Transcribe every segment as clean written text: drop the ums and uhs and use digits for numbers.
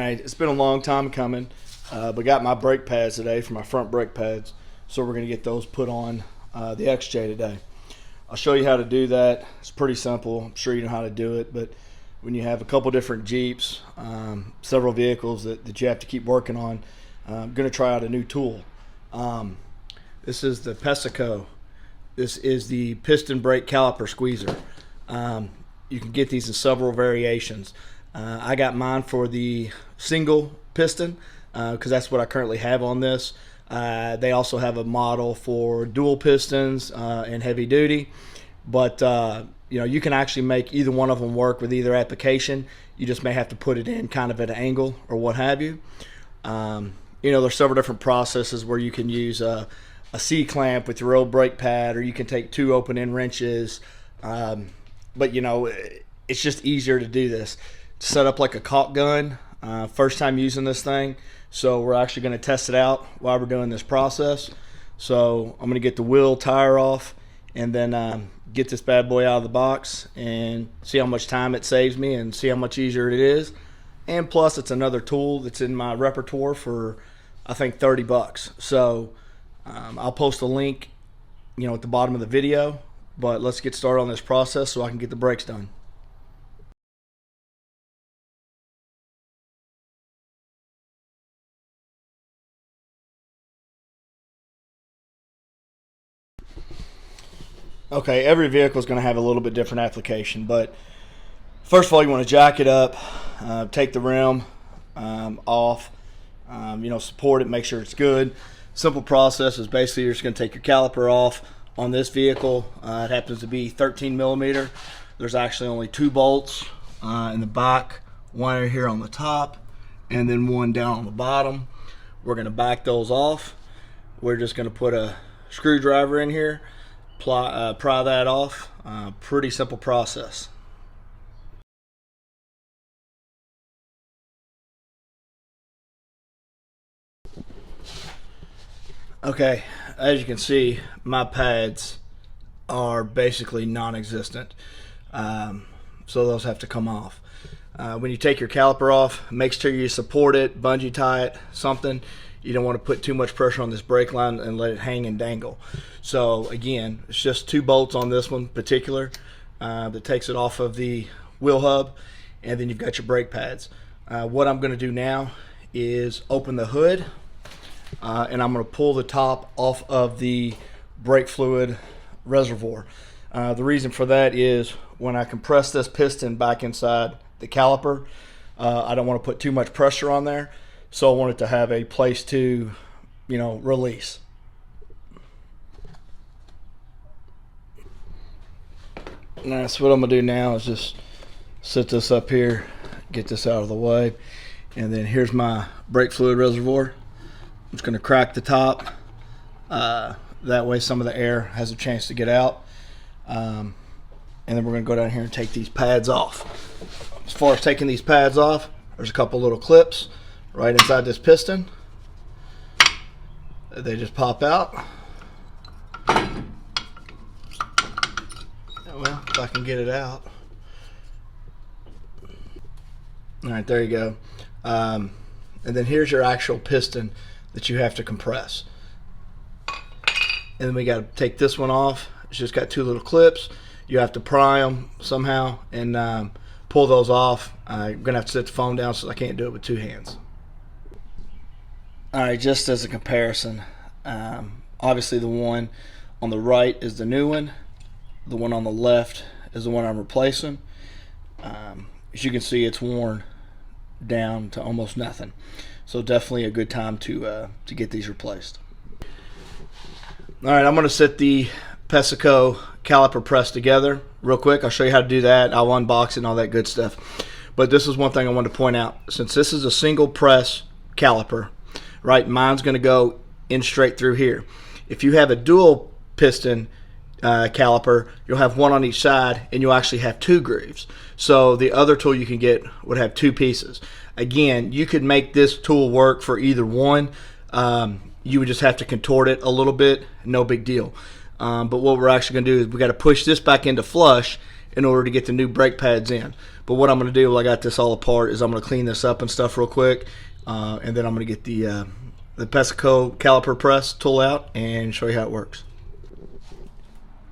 Alright, it's been a long time coming, but got my brake pads today for my front brake pads, so we're going to get those put on the XJ today. I'll show you how to do that. It's pretty simple. I'm sure you know how to do it, but when you have a couple different Jeeps, several vehicles that you have to keep working on, I'm going to try out a new tool. This is the PESIKO. This is the piston brake caliper squeezer. You can get these in several variations. I got mine for the single piston because that's what I currently have on this. They also have a model for dual pistons and heavy duty, but you know, you can actually make either one of them work with either application. You just may have to put it in kind of at an angle or what have you. You know, there's several different processes where you can use a C-clamp with your old brake pad, or you can take two open-end wrenches. But you know, it's just easier to do this. Set up like a caulk gun. First time using this thing, so we're actually going to test it out while we're doing this process. So I'm going to get the wheel tire off and then get this bad boy out of the box and see how much time it saves me and see how much easier it is. And plus, it's another tool that's in my repertoire for I think 30 bucks. So I'll post a link, you know, at the bottom of the video. But let's get started on this process so I can get the brakes done. Okay, every vehicle is going to have a little bit different application, but first of all, you want to jack it up, take the rim off, you know, support it, make sure it's good. Simple process is basically you're just going to take your caliper off. On this vehicle, it happens to be 13 millimeter. There's actually only two bolts in the back, one right here on the top, and then one down on the bottom. We're going to back those off. We're just going to put a screwdriver in here, pry that off. Pretty simple process. Okay, as you can see, my pads are basically non-existent, so those have to come off. When you take your caliper off, make sure you support it, bungee tie it, something. You don't want to put too much pressure on this brake line and let it hang and dangle. So again, it's just two bolts on this one in particular that takes it off of the wheel hub, and then you've got your brake pads. What I'm going to do now is open the hood. And I'm going to pull the top off of the brake fluid reservoir. The reason for that is when I compress this piston back inside the caliper, I don't want to put too much pressure on there, so I want it to have a place to, you know, release. And so what I'm going to do now is just set this up here, get this out of the way, and then here's my brake fluid reservoir. I'm just going to crack the top. That way some of the air has a chance to get out. And then we're going to go down here and take these pads off. As far as taking these pads off, there's a couple little clips right inside this piston. They just pop out. Well, if I can get it out. Alright, there you go. And then here's your actual piston that you have to compress. And then we got to take this one off. It's just got two little clips. You have to pry them somehow and pull those off. I'm gonna have to set the phone down so I can't do it with two hands. Alright, just as a comparison, obviously the one on the right is the new one. The one on the left is the one I'm replacing. As you can see, it's worn down to almost nothing. So definitely a good time to get these replaced. All right, I'm going to set the PESIKO caliper press together real quick. I'll show you how to do that. I'll unbox it and all that good stuff. But this is one thing I wanted to point out. Since this is a single press caliper, right, mine's going to go in straight through here. If you have a dual piston caliper, you'll have one on each side and you'll actually have two grooves. So the other tool you can get would have two pieces. Again, you could make this tool work for either one. You would just have to contort it a little bit, no big deal. But what we're actually going to do is we got to push this back into flush in order to get the new brake pads in. But what I'm going to do while I got this all apart is I'm going to clean this up and stuff real quick, and then I'm going to get the PESIKO caliper press tool out and show you how it works.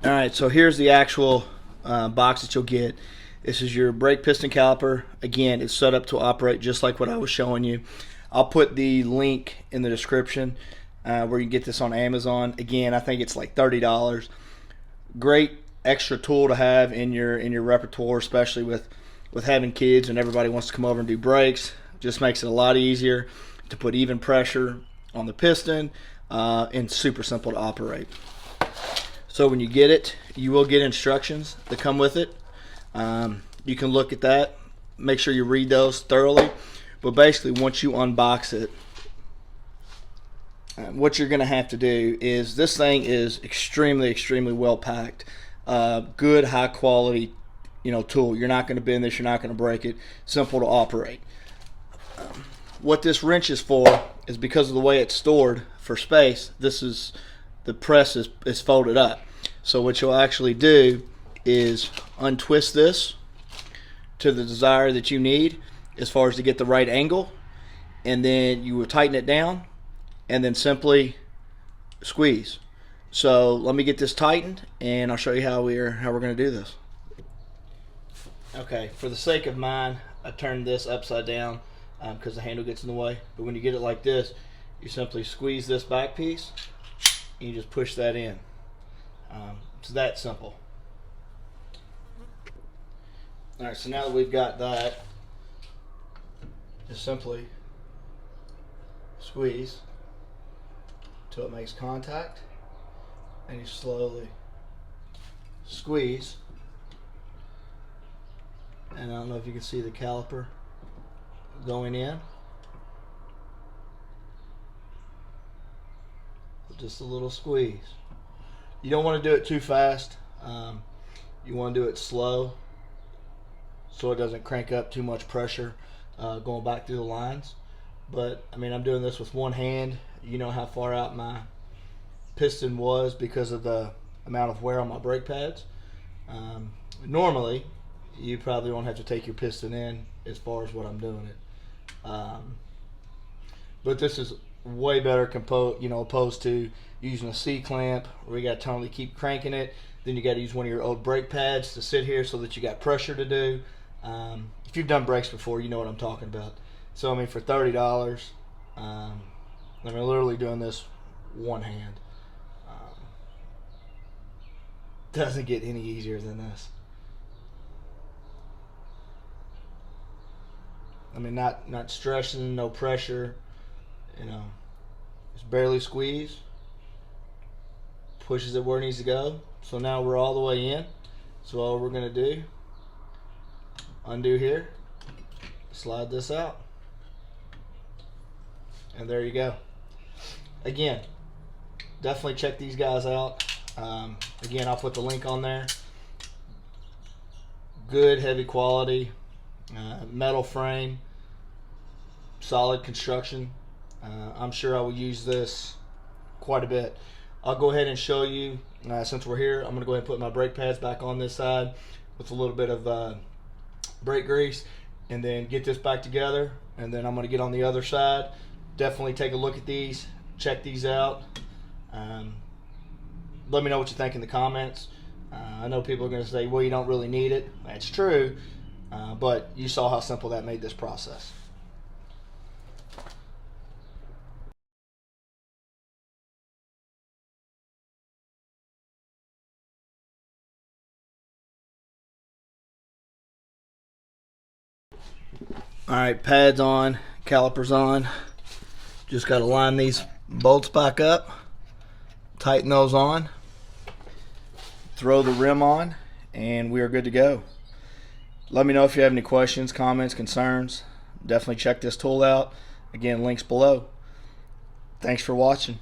Alright, so here's the actual box that you'll get. This is your brake piston caliper. Again, it's set up to operate just like what I was showing you. I'll put the link in the description where you can get this on Amazon. Again, I think it's like $30. Great extra tool to have in your repertoire, especially with having kids and everybody wants to come over and do brakes. Just makes it a lot easier to put even pressure on the piston, and super simple to operate. So when you get it, you will get instructions that come with it. You can look at that, make sure you read those thoroughly. But basically, once you unbox it, what you're going to have to do is, this thing is extremely well packed. Good, high quality, tool. You're not going to bend this. You're not going to break it. Simple to operate. What this wrench is for is because of the way it's stored for space. The press is folded up. So what you'll actually do is untwist this to the desire that you need as far as to get the right angle, and then you will tighten it down and then simply squeeze. So let me get this tightened and I'll show you how we're going to do this. Okay, for the sake of mine, I turned this upside down because the handle gets in the way. But when you get it like this, you simply squeeze this back piece and you just push that in. It's that simple. Alright, so now that we've got that, just simply squeeze until it makes contact, and you slowly squeeze, and I don't know if you can see the caliper going in. Just a little squeeze. You don't want to do it too fast. You want to do it slow so it doesn't crank up too much pressure going back through the lines. But I mean, I'm doing this with one hand. You know how far out my piston was because of the amount of wear on my brake pads. Normally you probably won't have to take your piston in as far as what I'm doing it, but this is way better opposed to using a C-clamp where you got to totally keep cranking it. Then you got to use one of your old brake pads to sit here so that you got pressure to do. If you've done brakes before, you know what I'm talking about. So I mean, for $30, I'm literally doing this one hand. Doesn't get any easier than this. I mean, not stressing, no pressure, just barely squeeze, pushes it where it needs to go. So now we're all the way in. So all we're gonna do, undo here, slide this out, and there you go. Again, definitely check these guys out. Again, I'll put the link on there. Good, heavy quality, metal frame, solid construction. I'm sure I will use this quite a bit. I'll go ahead and show you, since we're here, I'm going to go ahead and put my brake pads back on this side with a little bit of brake grease, and then get this back together, and then I'm going to get on the other side. Definitely take a look at these, check these out. Let me know what you think in the comments. I know people are going to say, well, you don't really need it. That's true, but you saw how simple that made this process. Alright, pads on, calipers on. Just got to line these bolts back up, tighten those on, throw the rim on, and we are good to go. Let me know if you have any questions, comments, concerns. Definitely check this tool out. Again, links below. Thanks for watching.